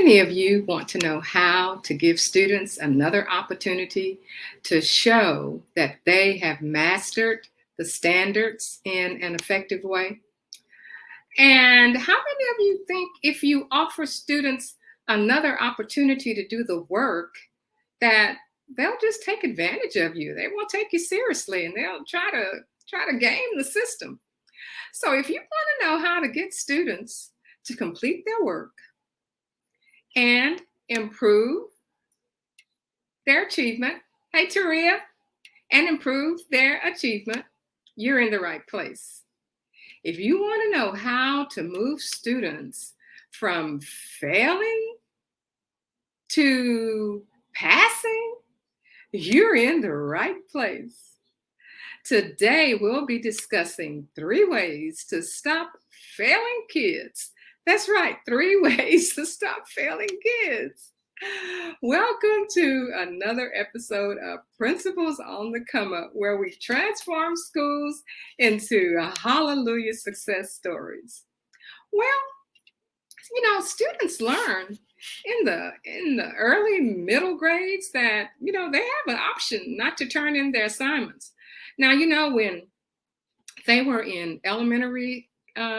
many of you want to know how to give students another opportunity to show that they have mastered the standards in an effective way? And how many of you think if you offer students another opportunity to do the work, that they'll just take advantage of you? They won't take you seriously and they'll try to game the system. So if you want to know how to get students to complete their work and improve their achievement, hey Taria, and improve their achievement, you're in the right place. If you want to know how to move students from failing to passing, you're in the right place. Today, we'll be discussing 3 ways to stop failing kids. That's right, 3 ways to stop failing kids. Welcome to another episode of Principals on the Come Up, where we transform schools into hallelujah success stories. Well, students learn in the early middle grades that, they have an option not to turn in their assignments. Now, when they were in elementary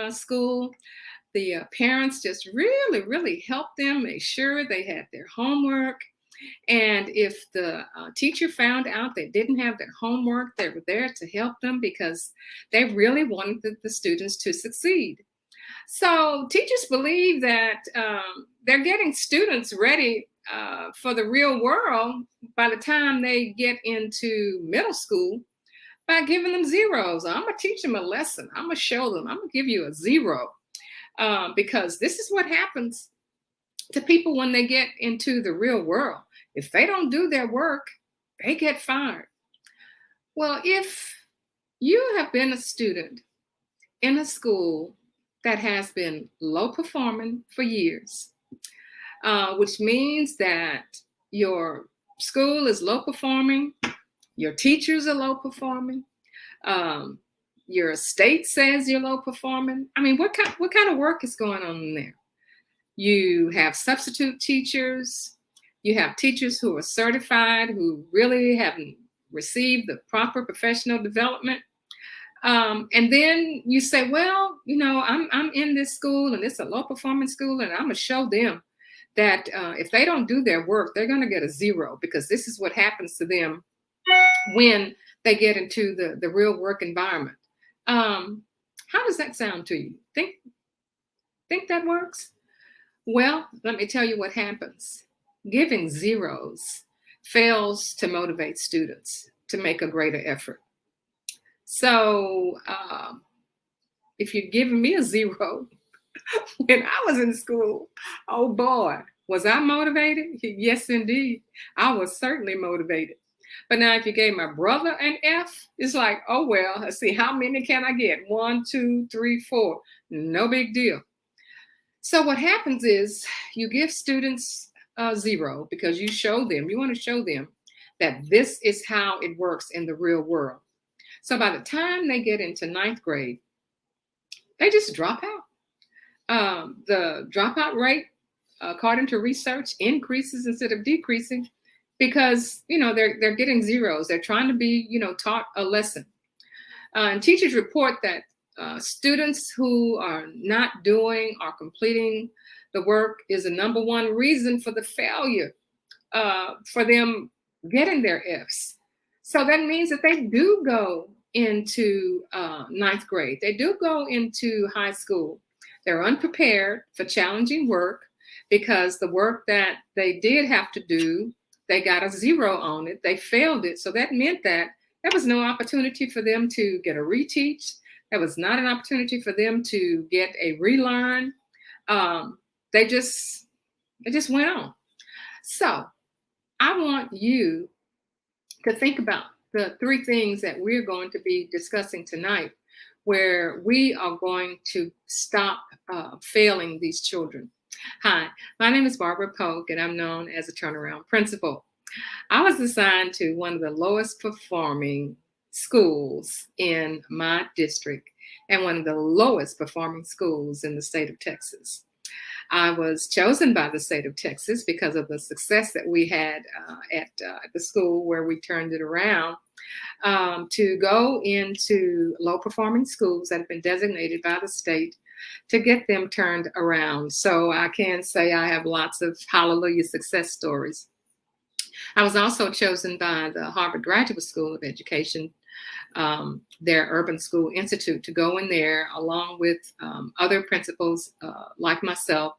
school, the parents just really, really helped them make sure they had their homework. And if the teacher found out they didn't have their homework, they were there to help them because they really wanted the students to succeed. So teachers believe that they're getting students ready for the real world by the time they get into middle school by giving them zeros. I'm going to teach them a lesson. I'm going to show them. I'm going to give you a 0 because this is what happens to people when they get into the real world. If they don't do their work, they get fired. Well, if you have been a student in a school that has been low performing for years, which means that your school is low performing, your teachers are low performing, your state says you're low performing. I mean, what kind of work is going on in there? You have substitute teachers, you have teachers who are certified, who really haven't received the proper professional development. And then you say, well, I'm in this school and it's a low performing school, and I'm gonna show them that if they don't do their work, they're gonna get a 0, because this is what happens to them when they get into the real work environment. How does that sound to you? Think that works? Well, let me tell you what happens. Giving zeros fails to motivate students to make a greater effort. So if you're giving me a 0 when I was in school, oh boy, was I motivated? Yes, indeed. I was certainly motivated. But now if you gave my brother an F, it's like, oh, well, let's see, how many can I get? 1, 2, 3, 4. No big deal. So what happens is you give students a 0 because you want to show them that this is how it works in the real world. So by the time they get into 9th grade, they just drop out. The dropout rate, according to research, increases instead of decreasing because, they're getting zeros. They're trying to be, taught a lesson. And teachers report that students who are not doing or completing the work is the number 1 reason for the failure for them getting their Fs. So that means that they do go into 9th grade. They do go into high school. They're unprepared for challenging work because the work that they did have to do, they got a 0 on it. They failed it. So that meant that there was no opportunity for them to get a reteach. There was not an opportunity for them to get a relearn. They just went on. So I want you to think about the 3 things that we're going to be discussing tonight, where we are going to stop failing these children. Hi, my name is Barbara Polk, and I'm known as a turnaround principal. I was assigned to one of the lowest performing schools in my district and one of the lowest performing schools in the state of Texas. I was chosen by the state of Texas because of the success that we had at the school where we turned it around, to go into low performing schools that have been designated by the state to get them turned around. So I can say I have lots of hallelujah success stories. I was also chosen by the Harvard Graduate School of Education, their Urban School Institute, to go in there along with other principals like myself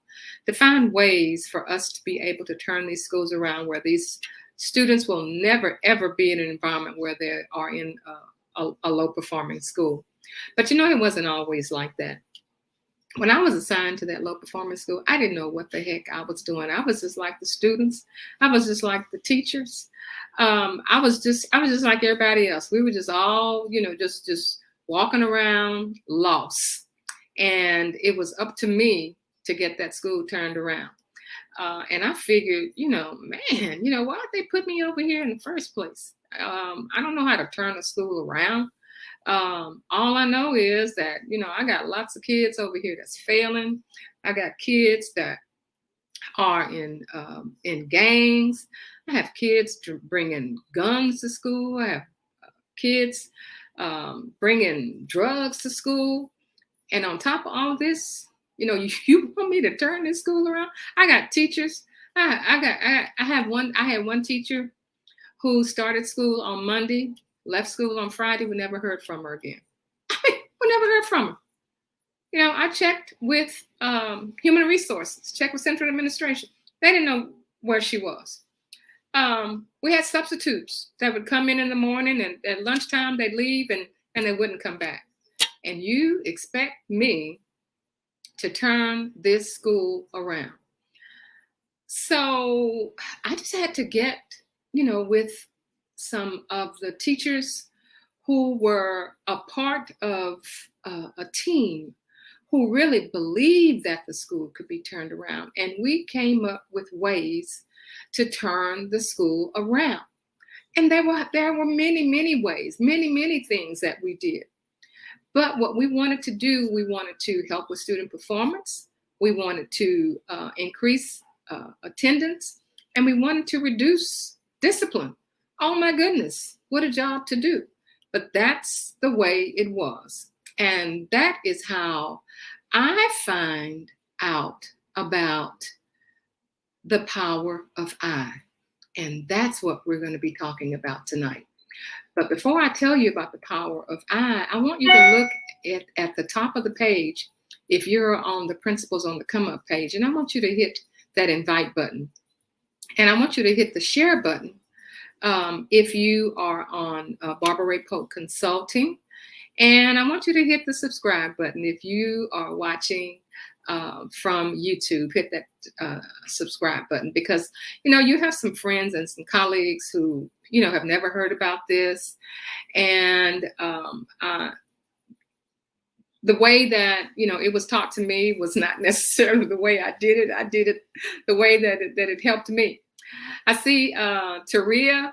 to find ways for us to be able to turn these schools around where these students will never, ever be in an environment where they are in a low performing school. But it wasn't always like that. When I was assigned to that low performance school, I didn't know what the heck I was doing. I was just like the students. I was just like the teachers. I was just like everybody else. We were just all, just walking around lost. And it was up to me to get that school turned around. And I figured, man, why'd they put me over here in the first place? I don't know how to turn a school around. All I know is that, I got lots of kids over here that's failing. I got kids that are in gangs. I have kids bringing guns to school. I have kids bringing drugs to school. And on top of all this, you want me to turn this school around? I got teachers. I had one teacher who started school on Monday, left school on Friday. We never heard from her again. We never heard from her. I checked with Human Resources, checked with Central Administration. They didn't know where she was. We had substitutes that would come in the morning, and at lunchtime they'd leave and they wouldn't come back. And you expect me to turn this school around? So I just had to get, with some of the teachers who were a part of a team who really believed that the school could be turned around. And we came up with ways to turn the school around. And there were many, many ways, many, many things that we did. But what we wanted to do, we wanted to help with student performance. We wanted to increase attendance, and we wanted to reduce discipline. Oh my goodness, what a job to do. But that's the way it was. And that is how I find out about the power of I. And that's what we're going to be talking about tonight. But before I tell you about the power of I want you to look at the top of the page if you're on the Principles on the Come Up page. And I want you to hit that invite button. And I want you to hit the share button if you are on Barbara Ray Polk Consulting. And I want you to hit the subscribe button if you are watching from YouTube. Hit that subscribe button because, you have some friends and some colleagues who, have never heard about this. And the way that, it was taught to me was not necessarily the way I did it. I did it the way that it helped me. I see Taria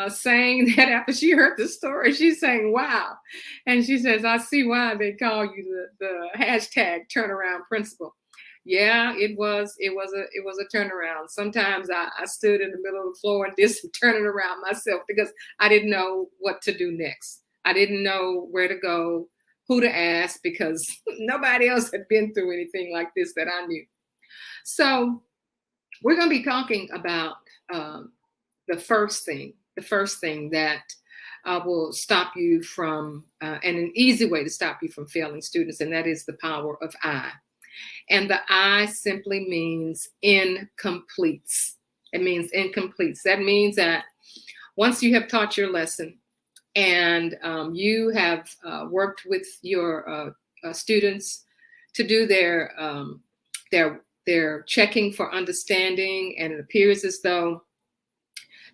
saying that after she heard the story, she's saying, wow. And she says, I see why they call you the hashtag turnaround principal. Yeah, it was a turnaround. Sometimes I stood in the middle of the floor and did some turning around myself because I didn't know what to do next. I didn't know where to go, who to ask, because nobody else had been through anything like this that I knew. So we're going to be talking about the first thing that will stop you from, and an easy way to stop you from failing students, and that is the power of I. And the I simply means incompletes. It means incompletes. That means that once you have taught your lesson and you have worked with your students to do their checking for understanding, and it appears as though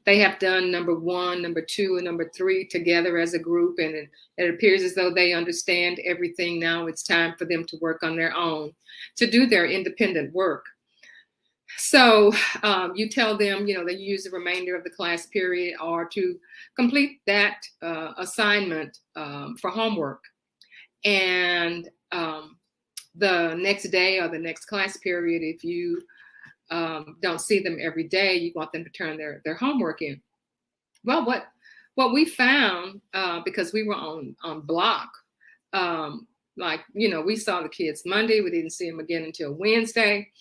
they have done number 1, number 2, and number 3 together as a group, and it appears as though they understand everything. Now it's time for them to work on their own, to do their independent work. So you tell them, they use the remainder of the class period or to complete that assignment for homework. And the next day or the next class period, if you don't see them every day, you want them to turn their homework in. Well, what we found, because we were on block, like, we saw the kids Monday, we didn't see them again until Wednesday.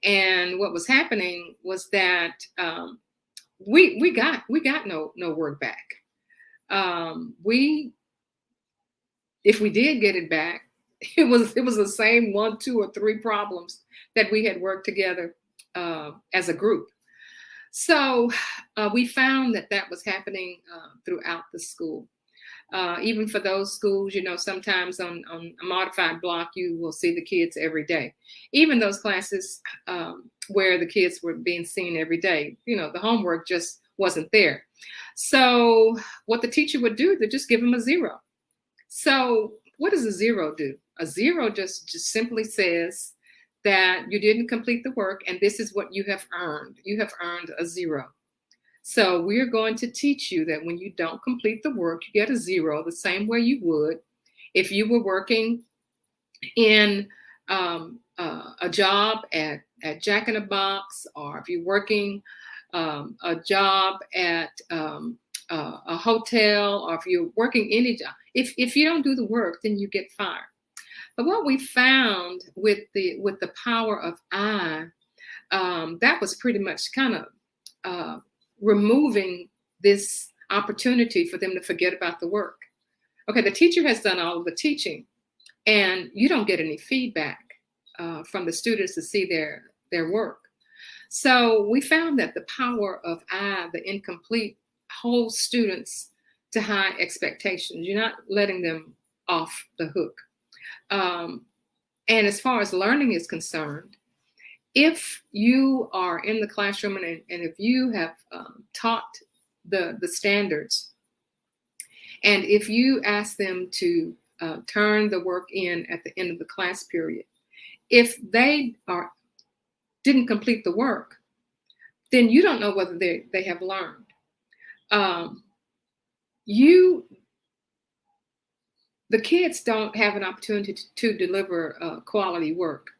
And what was happening was that we got no work back. We If we did get it back, it was the same 1, 2, or 3 problems that we had worked together as a group. So we found that was happening throughout the school. Even for those schools, sometimes on a modified block, you will see the kids every day. Even those classes where the kids were being seen every day, the homework just wasn't there. So what the teacher would do, they just give them a 0. So what does a 0 do? A 0 just simply says that you didn't complete the work, and this is what you have earned. You have earned a 0. So we're going to teach you that when you don't complete the work, you get a 0, the same way you would if you were working in a job at Jack in the Box, or if you're working a job at a hotel, or if you're working any job. If you don't do the work, then you get fired. But what we found with the power of I, that was pretty much kind of removing this opportunity for them to forget about the work. Okay, the teacher has done all of the teaching, and you don't get any feedback from the students to see their work. So we found that the power of I, the incomplete, holds students to high expectations. You're not letting them off the hook. And as far as learning is concerned, if you are in the classroom and if you have taught the standards, and if you ask them to turn the work in at the end of the class period, if they didn't complete the work, then you don't know whether they have learned. The kids don't have an opportunity to deliver quality work.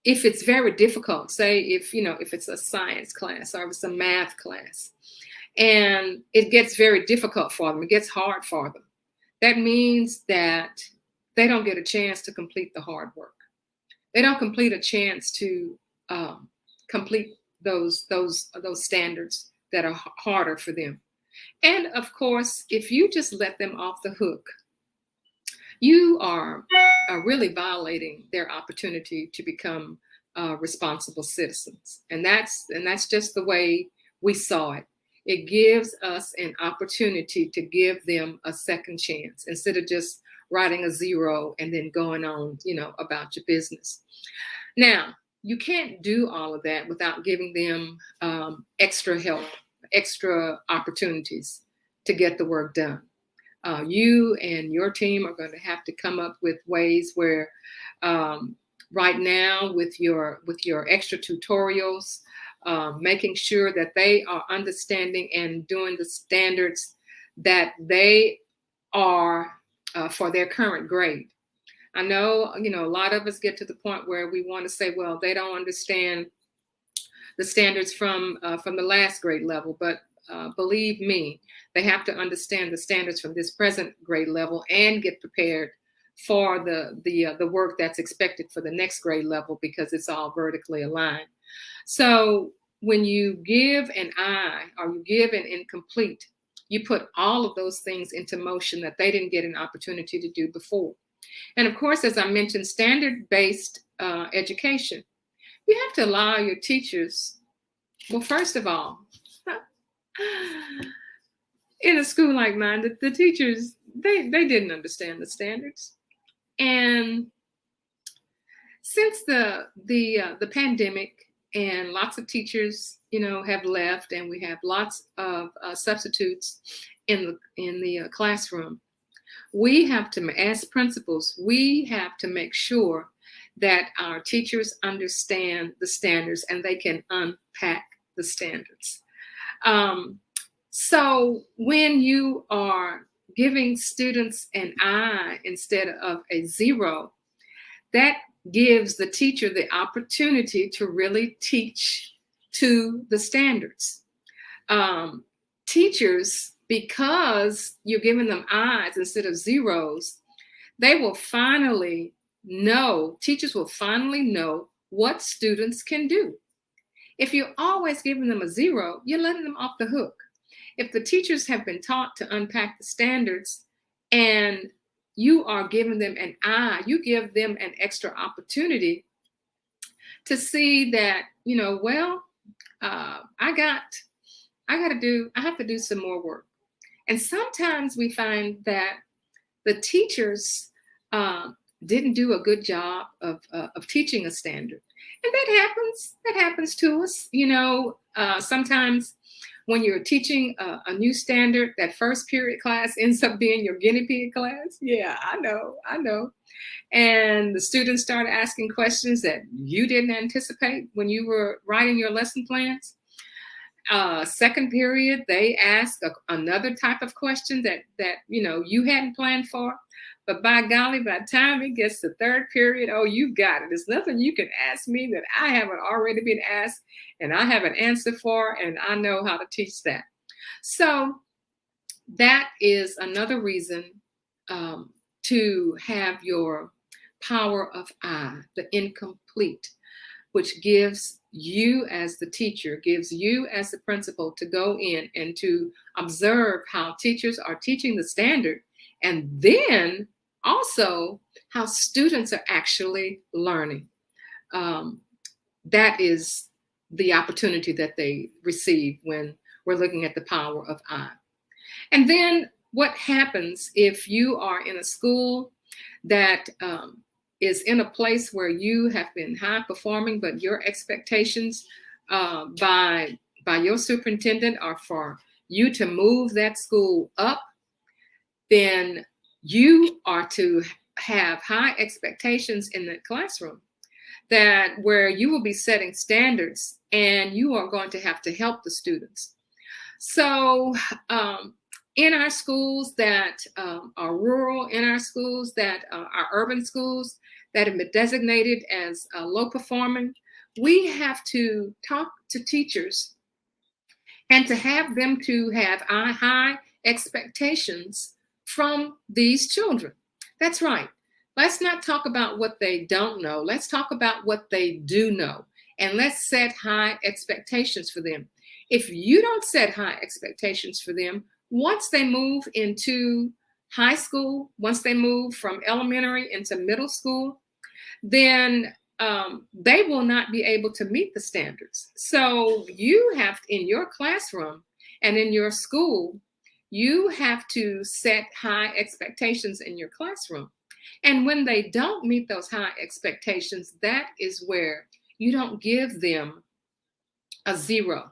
If it's very difficult, say if it's a science class or if it's a math class, and it gets very difficult for them, it gets hard for them, that means that they don't get a chance to complete the hard work. They don't complete a chance to complete those standards that are harder for them. And of course, if you just let them off the hook, you are really violating their opportunity to become responsible citizens. And that's just the way we saw it. It gives us an opportunity to give them a second chance instead of just writing a 0 and then going on, about your business. Now, you can't do all of that without giving them extra help, extra opportunities to get the work done. You and your team are going to have to come up with ways where right now with your extra tutorials, making sure that they are understanding and doing the standards that they are for their current grade. I know, a lot of us get to the point where we want to say, well, they don't understand the standards from the last grade level, but believe me, they have to understand the standards from this present grade level and get prepared for the work that's expected for the next grade level, because it's all vertically aligned. So when you give an I or you give an incomplete, you put all of those things into motion that they didn't get an opportunity to do before. And of course, as I mentioned, standard-based education. You have to allow your teachers, well, first of all, in a school like mine, the teachers, they didn't understand the standards. And since the pandemic, and lots of teachers, have left, and we have lots of substitutes in the classroom, we have to, as principals, we have to make sure that our teachers understand the standards and they can unpack the standards. So when you are giving students an I instead of a zero, that gives the teacher the opportunity to really teach to the standards. Teachers, because you're giving them I's instead of zeros, they will finally know, teachers will finally know what students can do. If you're always giving them a zero, you're letting them off the hook. If the teachers have been taught to unpack the standards and you are giving them an I, you give them an extra opportunity to see that, well, I have to do some more work. And sometimes we find that the teachers didn't do a good job of teaching a standard. And that happens. That happens to us. Sometimes when you're teaching a new standard, that first period class ends up being your guinea pig class. Yeah, I know. And the students start asking questions that you didn't anticipate when you were writing your lesson plans. Second period, they ask another type of question that you hadn't planned for. But by golly, by the time it gets to third period, oh, you got it. There's nothing you can ask me that I haven't already been asked and I have an answer for, and I know how to teach that. So that is another reason to have your power of I, the incomplete, which gives you as the teacher, gives you as the principal to go in and to observe how teachers are teaching the standard, and then also how students are actually learning. That is the opportunity that they receive when we're looking at the power of I. And then what happens if you are in a school that is in a place where you have been high performing, but your expectations by your superintendent are for you to move that school up? Then you are to have high expectations in the classroom, that where you will be setting standards and you are going to have to help the students. So in our schools that are rural, in our schools that are urban schools that have been designated as low performing, we have to talk to teachers and to have them to have high expectations from these children. That's right. Let's not talk about what they don't know. Let's talk about what they do know. And let's set high expectations for them. If you don't set high expectations for them, once they move into high school, once they move from elementary into middle school, then they will not be able to meet the standards. So you have, in your classroom and in your school, you have to set high expectations in your classroom. And when they don't meet those high expectations, that is where you don't give them a zero.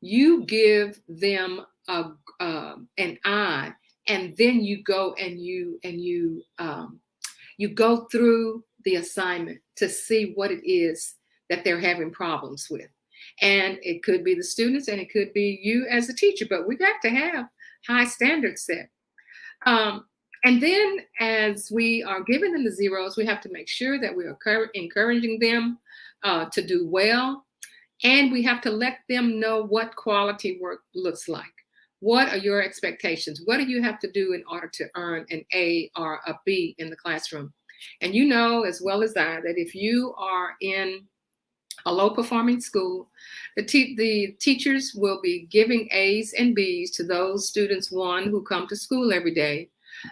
You give them an I, and then you go and you go through the assignment to see what it is that they're having problems with. And it could be the students and it could be you as a teacher, but we got to have high standards set. And then as we are giving them the zeros, we have to make sure that we are encouraging them to do well. And we have to let them know what quality work looks like. What are your expectations? What do you have to do in order to earn an A or a B in the classroom? And you know as well as I that if you are in a low-performing school, the teachers will be giving A's and B's to those students, one, who come to school every day,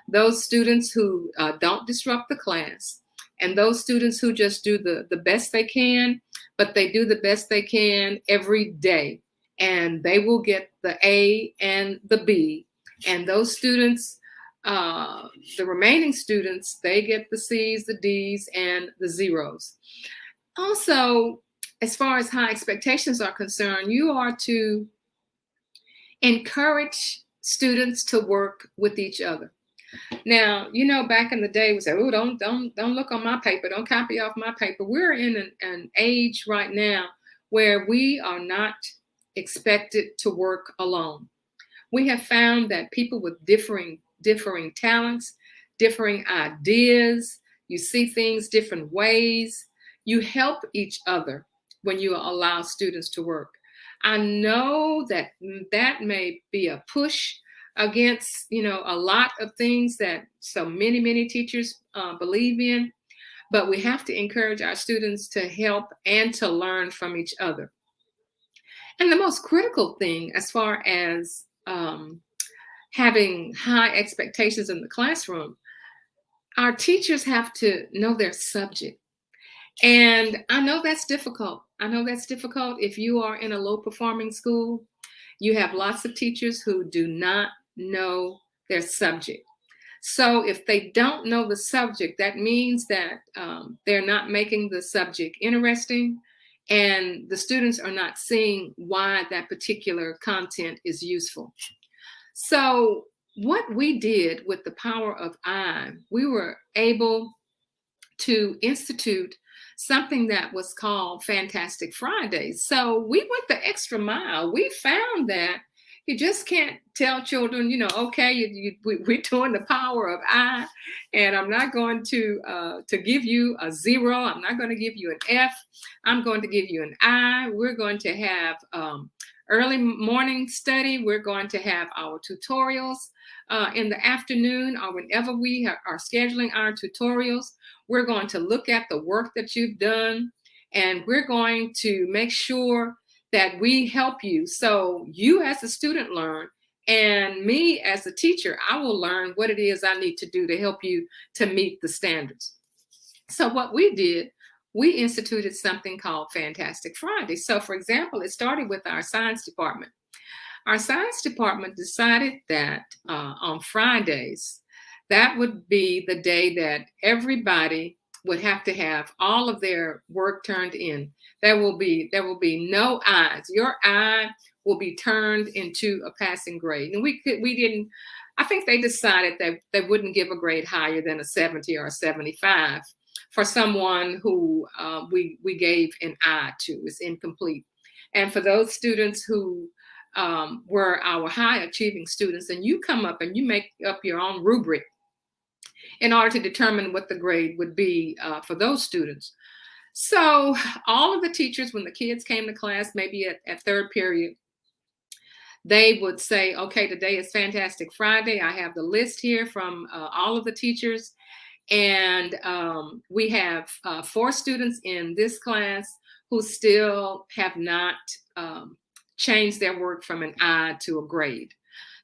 those students who don't disrupt the class, and those students who just do the best they can, but they do the best they can every day. And they will get the A and the B. And those students, the remaining students, they get the C's, the D's, and the zeros. Also, as far as high expectations are concerned, you are to encourage students to work with each other. Now, you know, back in the day, we said, "Oh, don't look on my paper, don't copy off my paper." We're in an age right now where we are not expected to work alone. We have found that people with differing differing talents, differing ideas. You see things different ways. You help each other when you allow students to work. I know that that may be a push against, a lot of things that so many teachers believe in, but we have to encourage our students to help and to learn from each other. And the most critical thing, as far as having high expectations in the classroom, our teachers have to know their subject. And I know that's difficult. I know that's difficult if you are in a low performing school. You have lots of teachers who do not know their subject. So if they don't know the subject, that means that they're not making the subject interesting, and the students are not seeing why that particular content is useful. So what we did with the power of we were able to institute something that was called Fantastic Fridays. So we went the extra mile. We found that you just can't tell children, okay, we're doing the power of and I'm not going to give you a 0. I'm not going to give you an F. I'm going to give you an I. We're going to have early morning study. We're going to have our tutorials in the afternoon, or whenever we are scheduling our tutorials. We're going to look at the work that you've done, and we're going to make sure that we help you. So you as a student learn, and me as a teacher, I will learn what it is I need to do to help you to meet the standards. So what we did, we instituted something called Fantastic Friday. So for example, it started with our science department. Our science department decided that on Fridays, that would be the day that everybody would have to have all of their work turned in. There will be no I's. Your I will be turned into a passing grade. And we didn't. I think they decided that they wouldn't give a grade higher than a 70 or a 75 for someone who we gave an I to. It's incomplete. And for those students who were our high achieving students, and you come up and you make up your own rubric in order to determine what the grade would be for those students. So all of the teachers, when the kids came to class, maybe at third period, they would say, okay, today is Fantastic Friday. I have the list here from all of the teachers. And we have 4 students in this class who still have not changed their work from an I to a grade.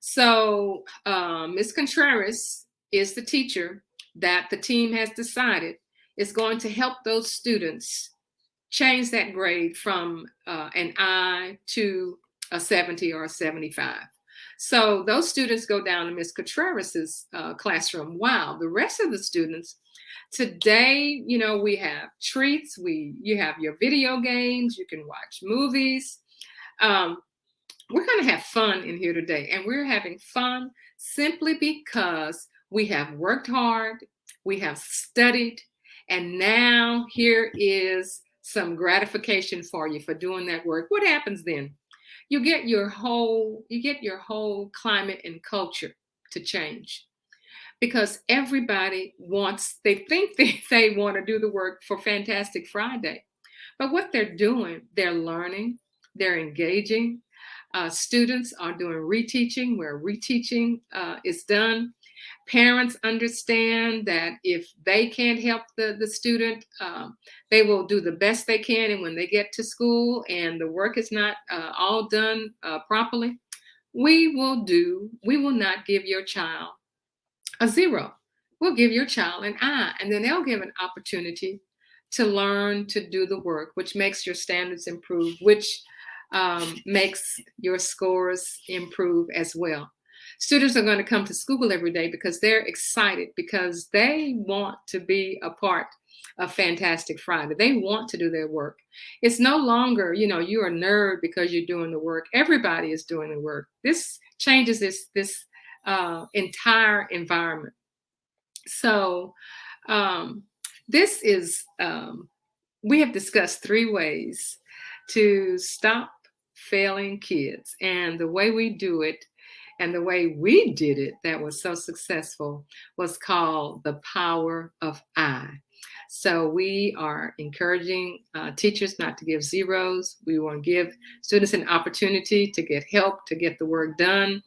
So Ms. Contreras is the teacher that the team has decided is going to help those students change that grade from an I to a 70 or a 75. So those students go down to Ms. Contreras's classroom. Wow, the rest of the students today, we have treats. You have your video games. You can watch movies. We're going to have fun in here today, and we're having fun simply because we have worked hard, we have studied, and now here is some gratification for you for doing that work. What happens then? You get your whole climate and culture to change, because everybody they think they want to do the work for Fantastic Friday. But what they're doing, they're learning, they're engaging. Students are doing reteaching where reteaching is done. Parents understand that if they can't help the student, they will do the best they can. And when they get to school and the work is not all done properly, we will not give your child a 0. We'll give your child an I, and then they'll give an opportunity to learn to do the work, which makes your standards improve, which makes your scores improve as well. Students are going to come to school every day because they're excited, because they want to be a part of Fantastic Friday. They want to do their work. It's no longer, you're a nerd because you're doing the work. Everybody is doing the work. This changes this entire environment. So this is, we have discussed 3 ways to stop failing kids. And the way we do it And the way we did it that was so successful was called the power of I. So we are encouraging teachers not to give zeros. We want to give students an opportunity to get help, to get the work done.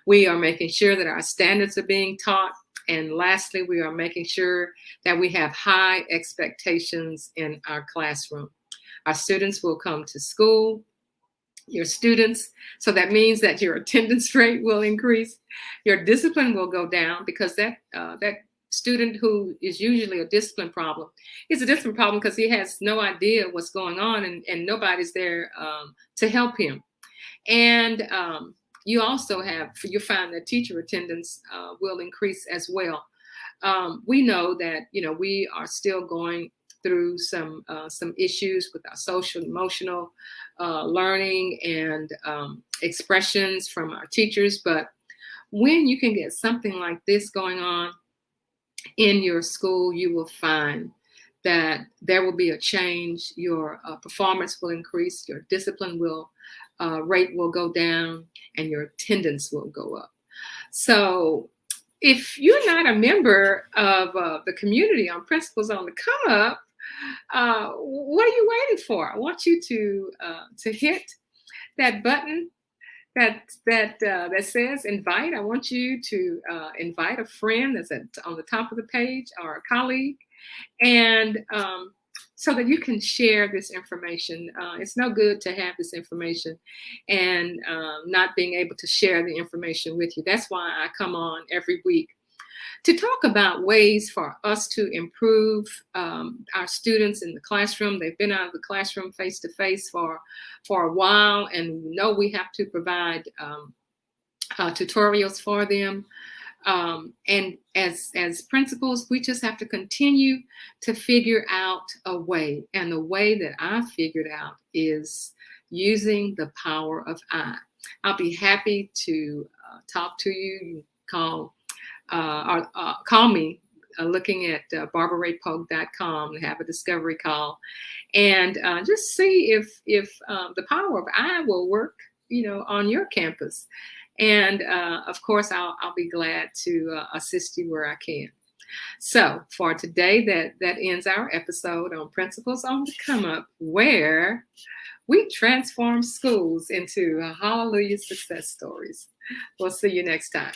We are making sure that our standards are being taught. And lastly, we are making sure that we have high expectations in our classroom. Our students will come to school, your students. So that means that your attendance rate will increase. Your discipline will go down because that student who is usually a discipline problem is a discipline problem because he has no idea what's going on and nobody's there to help him. And you also you find that teacher attendance will increase as well. We know that we are still going through some issues with our social emotional learning and expressions from our teachers. But when you can get something like this going on in your school, you will find that there will be a change. Your performance will increase, your discipline rate will go down, and your attendance will go up. So if you're not a member of the community on Principles on the Come Up, what are you waiting for? I want you to hit that button that says invite. I want you to invite a friend that's on the top of the page or a colleague, and so that you can share this information. It's no good to have this information and not being able to share the information with you. That's why I come on every week to talk about ways for us to improve our students in the classroom. They've been out of the classroom face to face for a while, and we know we have to provide tutorials for them. And as principals, we just have to continue to figure out a way. And the way that I figured out is using the power of I. I'll be happy to talk to you. You can call me looking at barbaraypogue.com and have a discovery call, and just see if the power of I will work, on your campus. And of course, I'll be glad to assist you where I can. So for today, that ends our episode on Principles on the Come Up, where we transform schools into hallelujah success stories. We'll see you next time.